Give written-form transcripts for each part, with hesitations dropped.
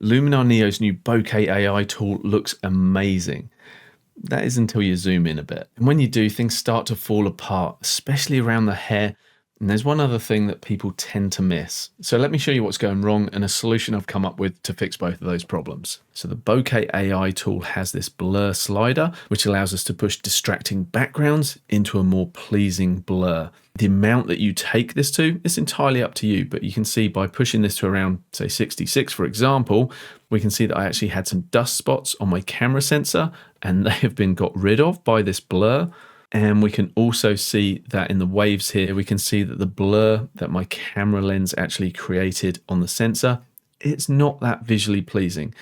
Luminar Neo's new Bokeh AI tool looks amazing. That is until you zoom in a bit. And when you do, things start to fall apart, especially around the hair. And there's one other thing that people tend to miss. So let me show you what's going wrong and a solution I've come up with to fix both of those problems. So the Bokeh AI tool has this blur slider, which allows us to push distracting backgrounds into a more pleasing blur. The amount that you take this to is entirely up to you, but you can see by pushing this to around, say, 66, for example, we can see that I actually had some dust spots on my camera sensor and they have been got rid of by this blur. And we can also see that in the waves here, we can see that the blur that my camera lens actually created on the sensor, it's not that visually pleasing.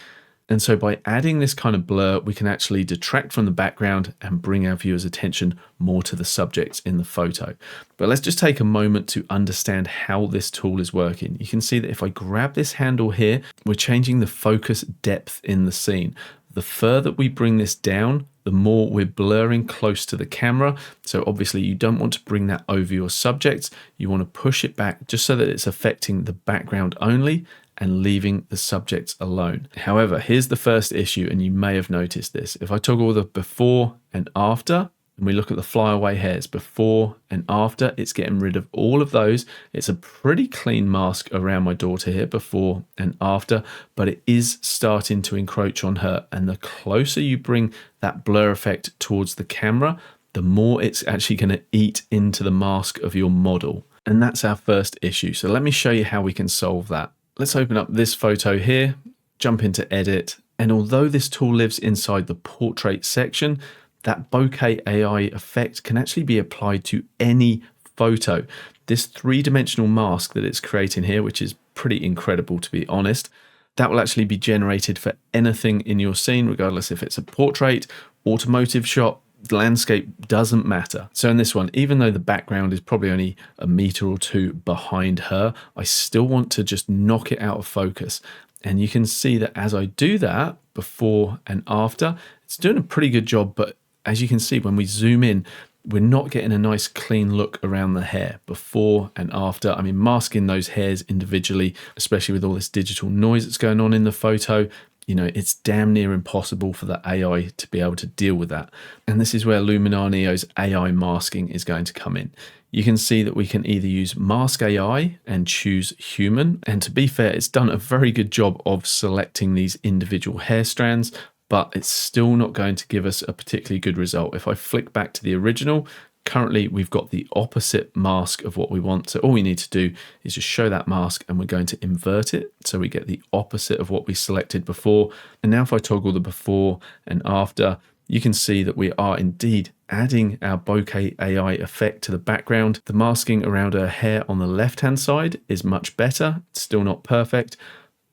And so by adding this kind of blur, we can actually detract from the background and bring our viewers' attention more to the subjects in the photo. But let's just take a moment to understand how this tool is working. You can see that if I grab this handle here, we're changing the focus depth in the scene. The further we bring this down, the more we're blurring close to the camera. So obviously you don't want to bring that over your subjects. You want to push it back just so that it's affecting the background only and leaving the subjects alone. However, here's the first issue, and you may have noticed this. If I toggle the before and after, and we look at the flyaway hairs before and after, it's getting rid of all of those. It's a pretty clean mask around my daughter here before and after, but it is starting to encroach on her. And the closer you bring that blur effect towards the camera, the more it's actually going to eat into the mask of your model. And that's our first issue. So let me show you how we can solve that. Let's open up this photo here, jump into edit. And although this tool lives inside the portrait section, that Bokeh AI effect can actually be applied to any photo. This three-dimensional mask that it's creating here, which is pretty incredible to be honest, that will actually be generated for anything in your scene, regardless if it's a portrait, automotive shot, landscape, doesn't matter. So in this one, even though the background is probably only a meter or two behind her, I still want to just knock it out of focus. And you can see that as I do that, before and after, it's doing a pretty good job, but as you can see, when we zoom in, we're not getting a nice clean look around the hair before and after. I mean, masking those hairs individually, especially with all this digital noise that's going on in the photo, you know, it's damn near impossible for the AI to be able to deal with that. And this is where Luminar Neo's AI masking is going to come in. You can see that we can either use Mask AI and choose human. And to be fair, it's done a very good job of selecting these individual hair strands, but it's still not going to give us a particularly good result. If I flick back to the original, currently we've got the opposite mask of what we want. So all we need to do is just show that mask and we're going to invert it. So we get the opposite of what we selected before. And now if I toggle the before and after, you can see that we are indeed adding our Bokeh AI effect to the background. The masking around her hair on the left-hand side is much better. It's still not perfect,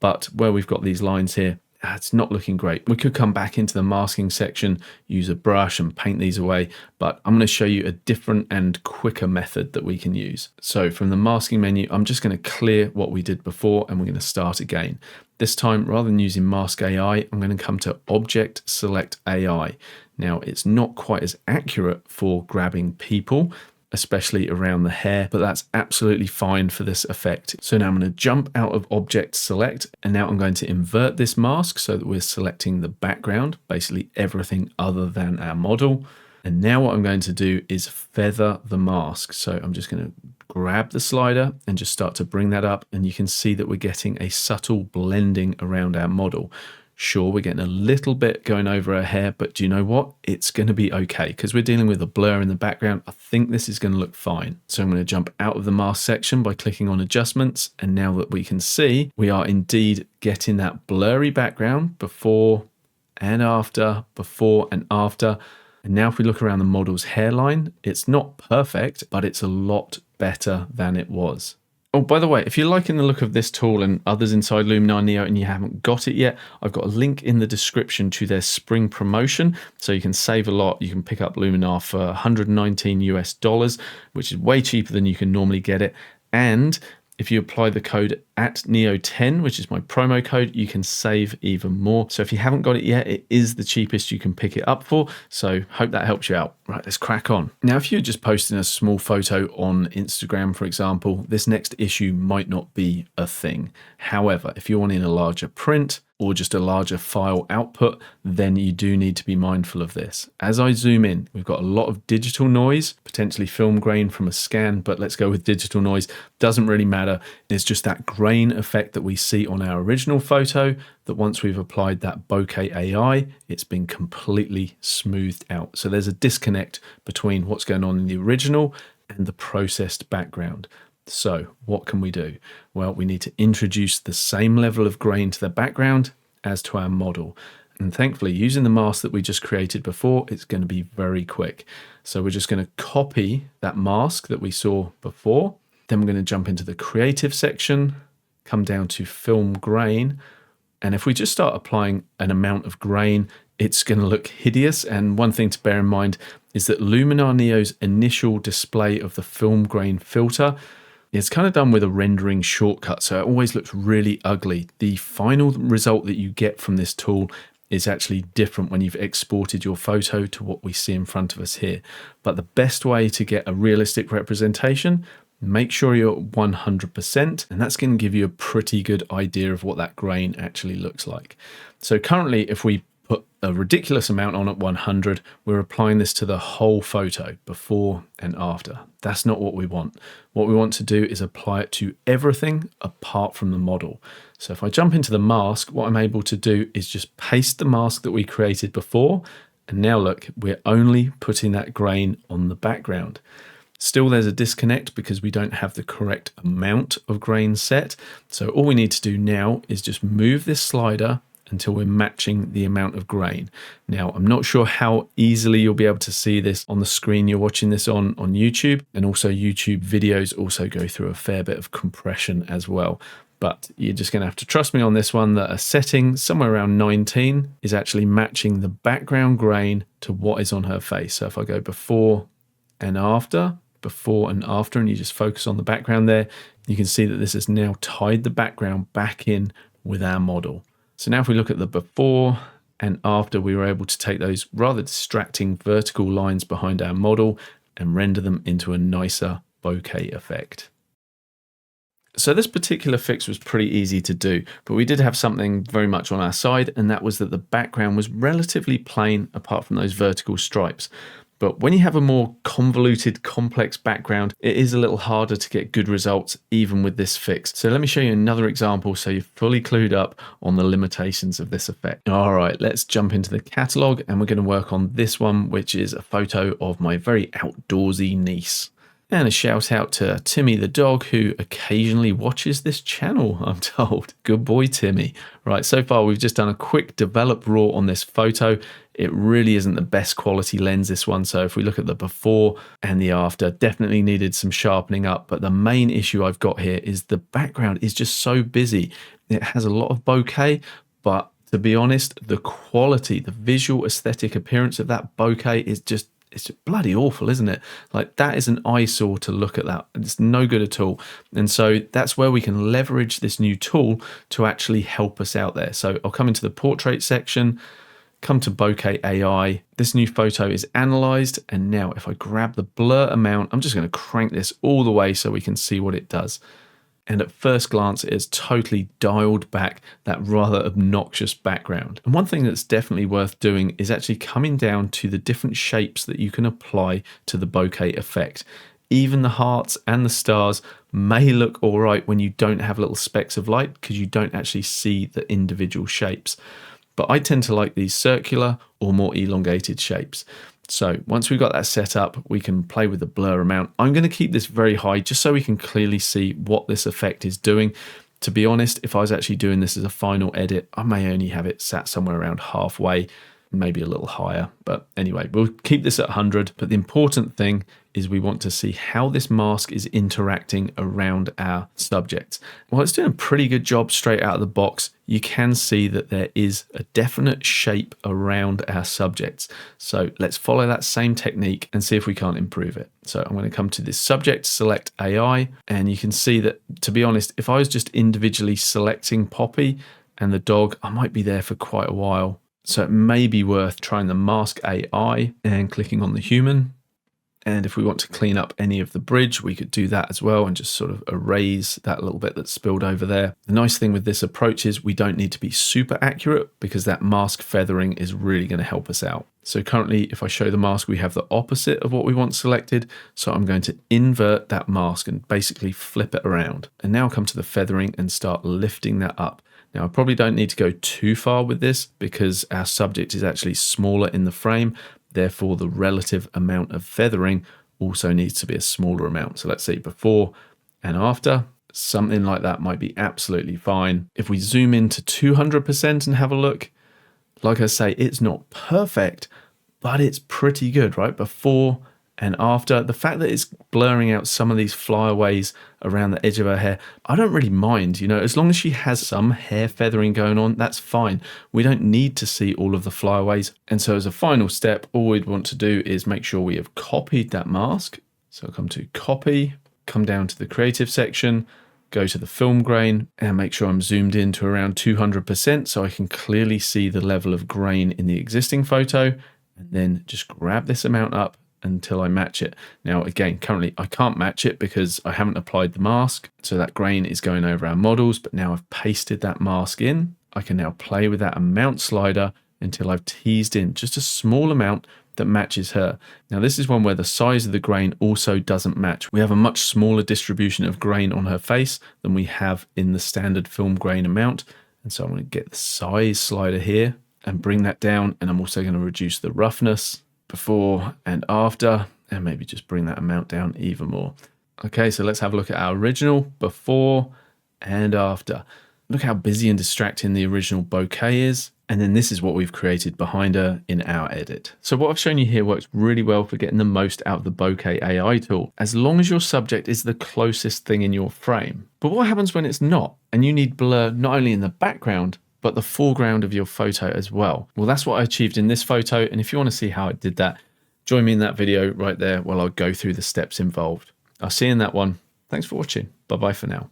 but where we've got these lines here, it's not looking great. We could come back into the masking section, use a brush and paint these away, but I'm going to show you a different and quicker method that we can use. So from the masking menu, I'm just going to clear what we did before and we're going to start again. This time, rather than using Mask AI, I'm going to come to Object Select AI. Now, it's not quite as accurate for grabbing people, especially around the hair, but that's absolutely fine for this effect. So now I'm going to jump out of Object Select, and now I'm going to invert this mask so that we're selecting the background, basically everything other than our model. And now what I'm going to do is feather the mask. So I'm just going to grab the slider and just start to bring that up, and you can see that we're getting a subtle blending around our model. Sure, we're getting a little bit going over her hair, but do you know what? It's going to be okay because we're dealing with a blur in the background. I think this is going to look fine. So I'm going to jump out of the mask section by clicking on adjustments. And now that we can see, we are indeed getting that blurry background before and after, before and after. And now if we look around the model's hairline, it's not perfect, but it's a lot better than it was. Oh, by the way, if you're liking the look of this tool and others inside Luminar Neo and you haven't got it yet, I've got a link in the description to their spring promotion. So you can save a lot. You can pick up Luminar for $119 US, which is way cheaper than you can normally get it. And if you apply the code @Neo10, which is my promo code, you can save even more. So if you haven't got it yet, it is the cheapest you can pick it up for. So hope that helps you out. Right, let's crack on. Now, if you're just posting a small photo on Instagram, for example, this next issue might not be a thing. However, if you're wanting a larger print, or just a larger file output, then you do need to be mindful of this. As I zoom in, we've got a lot of digital noise, potentially film grain from a scan, but let's go with digital noise. Doesn't really matter. It's just that grain effect that we see on our original photo, that once we've applied that Bokeh AI, it's been completely smoothed out. So there's a disconnect between what's going on in the original and the processed background. So what can we do? Well, we need to introduce the same level of grain to the background as to our model. And thankfully, using the mask that we just created before, it's going to be very quick. So we're just going to copy that mask that we saw before. Then we're going to jump into the creative section, come down to film grain. And if we just start applying an amount of grain, it's going to look hideous. And one thing to bear in mind is that Luminar Neo's initial display of the film grain filter, it's kind of done with a rendering shortcut, so it always looks really ugly. The final result that you get from this tool is actually different when you've exported your photo to what we see in front of us here. But the best way to get a realistic representation, make sure you're at 100%, and that's going to give you a pretty good idea of what that grain actually looks like. So currently, if we put a ridiculous amount on at 100, we're applying this to the whole photo, before and after. That's not what we want. What we want to do is apply it to everything apart from the model. So if I jump into the mask, what I'm able to do is just paste the mask that we created before. And now look, we're only putting that grain on the background. Still, there's a disconnect because we don't have the correct amount of grain set. So all we need to do now is just move this slider until we're matching the amount of grain. Now, I'm not sure how easily you'll be able to see this on the screen you're watching this on YouTube, and also YouTube videos also go through a fair bit of compression as well. But you're just going to have to trust me on this one, that a setting somewhere around 19 is actually matching the background grain to what is on her face. So if I go before and after, and you just focus on the background there, you can see that this has now tied the background back in with our model. So now if we look at the before and after, we were able to take those rather distracting vertical lines behind our model and render them into a nicer bokeh effect. So this particular fix was pretty easy to do, but we did have something very much on our side, and that was that the background was relatively plain apart from those vertical stripes. But when you have a more convoluted, complex background, it is a little harder to get good results even with this fix. So let me show you another example so you're fully clued up on the limitations of this effect. All right, let's jump into the catalog, and we're going to work on this one, which is a photo of my very outdoorsy niece. And a shout out to Timmy the dog, who occasionally watches this channel, I'm told. Good boy, Timmy. Right, so far we've just done a quick develop raw on this photo. It really isn't the best quality lens, this one. So if we look at the before and the after, definitely needed some sharpening up. But the main issue I've got here is the background is just so busy. It has a lot of bokeh, but to be honest, the quality, the visual aesthetic appearance of that bokeh is just, it's bloody awful, isn't it? Like, that is an eyesore to look at that. It's no good at all. And so that's where we can leverage this new tool to actually help us out there. So I'll come into the portrait section, come to Bokeh AI. This new photo is analyzed. And now if I grab the blur amount, I'm just going to crank this all the way so we can see what it does. And at first glance, it has totally dialed back that rather obnoxious background. And one thing that's definitely worth doing is actually coming down to the different shapes that you can apply to the bokeh effect. Even the hearts and the stars may look all right when you don't have little specks of light because you don't actually see the individual shapes. But I tend to like these circular or more elongated shapes. So once we've got that set up, we can play with the blur amount. I'm going to keep this very high just so we can clearly see what this effect is doing. To be honest, if I was actually doing this as a final edit, I may only have it sat somewhere around halfway, maybe a little higher. But anyway, we'll keep this at 100. But the important thing is we want to see how this mask is interacting around our subjects. Well, it's doing a pretty good job straight out of the box. You can see that there is a definite shape around our subjects. So let's follow that same technique and see if we can't improve it. So I'm going to come to this subject, select AI, and you can see that, to be honest, if I was just individually selecting Poppy and the dog, I might be there for quite a while. So it may be worth trying the mask AI and clicking on the human. And if we want to clean up any of the bridge, we could do that as well and just sort of erase that little bit that's spilled over there. The nice thing with this approach is we don't need to be super accurate because that mask feathering is really going to help us out. So currently, if I show the mask, we have the opposite of what we want selected. So I'm going to invert that mask and basically flip it around. And now come to the feathering and start lifting that up. Now, I probably don't need to go too far with this because our subject is actually smaller in the frame. Therefore, the relative amount of feathering also needs to be a smaller amount. So let's say before and after, something like that might be absolutely fine. If we zoom into 200% and have a look, like I say, it's not perfect, but it's pretty good, right? Before and after. The fact that it's blurring out some of these flyaways around the edge of her hair, I don't really mind, as long as she has some hair feathering going on, that's fine. We don't need to see all of the flyaways. And so as a final step, all we'd want to do is make sure we have copied that mask. So I'll come to copy, come down to the creative section, go to the film grain and make sure I'm zoomed in to around 200% so I can clearly see the level of grain in the existing photo, and then just grab this amount up until I match it. Now, again, currently I can't match it because I haven't applied the mask. So that grain is going over our models, but now I've pasted that mask in. I can now play with that amount slider until I've teased in just a small amount that matches her. Now, this is one where the size of the grain also doesn't match. We have a much smaller distribution of grain on her face than we have in the standard film grain amount. And so I'm going to get the size slider here and bring that down. And I'm also going to reduce the roughness before and after, and maybe just bring that amount down even more. Okay, so let's have a look at our original before and after. Look how busy and distracting the original bokeh is. And then this is what we've created behind her in our edit. So what I've shown you here works really well for getting the most out of the Bokeh AI tool, as long as your subject is the closest thing in your frame. But what happens when it's not, and you need blur not only in the background, but the foreground of your photo as well? Well, that's what I achieved in this photo. And if you want to see how I did that, join me in that video right there while I'll go through the steps involved. I'll see you in that one. Thanks for watching. Bye-bye for now.